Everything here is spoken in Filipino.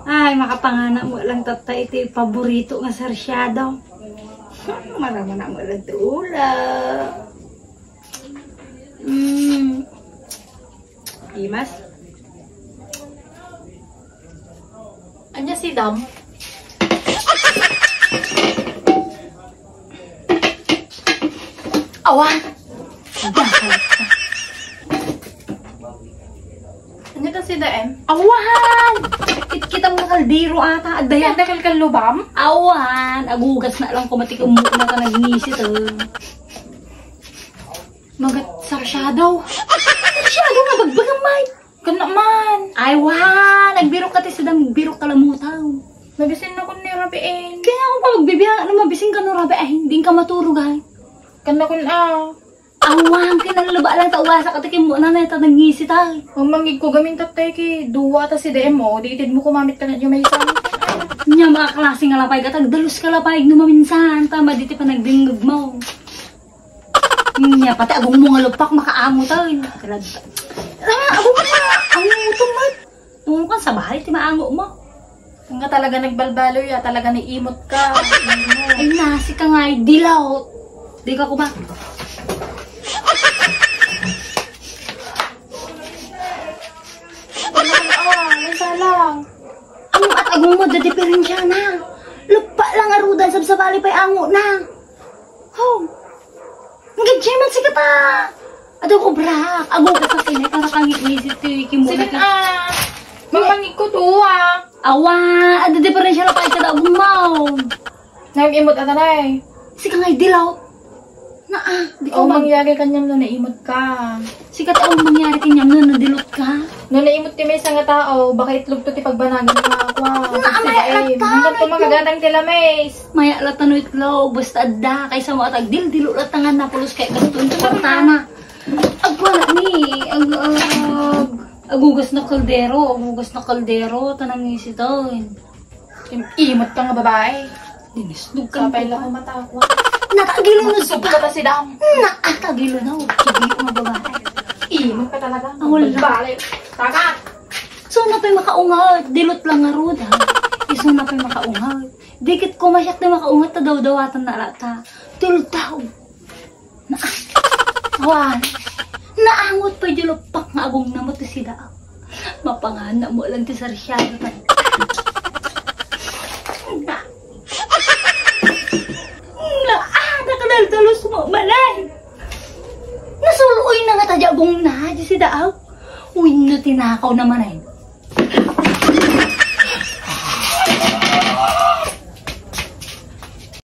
Ay, makapangana mo lang tata ito yung paborito nga sarsyado. Marama na mo lang tula. Imas? Anya si Dam? Awan! Anya ta si Daem? Awan! Kita mo kaldero ata. Adaya. Ada kal lubam? Awan! Agugas na lang kumatik umuo na ka nag-iisit. Magat sarsyado. Sarsyado nga bagbagang may. Kana man. Ay, wan! Nagbiro ka sa nagbiro kalamutaw. Nabisin na ko ni Rabiin. Kaya ako pa magbibiyak na mabising ka no, Rabi. Ay, hindi ka maturog ay. Kana kun Awang, kinalaba lang tawasa ka tikim mo na na ito nag-iisit ay. Mamangig ko gamin tatay ki. Duwa ta si Daem mo. Ditid mo kumamit ka na yung may isang. Nya mga klase nga lapay katag dalus ka lapay numaminsan. Tama diti pa nagdingog mo. Nya pati agong mo nga lupak makaamo tayo. Kalagta. Tama, agong ka na. Ang utong mo. Tungo ka sa bahay, ti maango mo. Kung ka talaga nagbalbalo ya, talaga naiimot ka. Ay nasi ka nga ay dilaw. Di ka kumak. Salang. Ang at agong mo dadiperensya na. Lupa lang arudan sa bali pa'y ango na. Oh. Ang gadyaman si kata. Ado ko brak. Agong ka sa sinay para kang iisip ti mo. Sige na. Mamangig ko tuwa. Awa. Ado diferensya na pa'y kada agong mo. Nag-imot atanay. Sika nga'y dilaw. Di ko O mangyari kanyang na naimot ka. Sikat ang mangyari kanyang na nadilot ka. No naimot ti may isang nga tao, baka itlog to ti pagbanagin nga ako. May ka. Hanggang to magagatang tilames. Maya lata no itlo, basta adda, kaysa mo at agdil-dilo latangan na pulos kay gastun sa kortana. Agwala ni, agugas na kaldero, tanang isiton. Imot ka nga babae. Dinisnog ka. Kapay lang ako matakwa. Nakagilo na Masub ka ta si Dam. Nakagilo na, kigilo ang babae. Imot ka talaga. Wala. Balik. Taka! So na pa'y makaungat, dilot lang nga ro da. Iso na pa'y makaungat. Dikit ko masyak na makaungat, tadaw-dawatan na lata. Tuldaw. Awan. Naangot pa yung lupak nga agong namot si Daam. Mapangana mo lang ti sarsyado pa. Nakadaldalos mo, malay. Nasuloy na nga tadyabong na, si Daam. Uy, no tinakaw naman ay.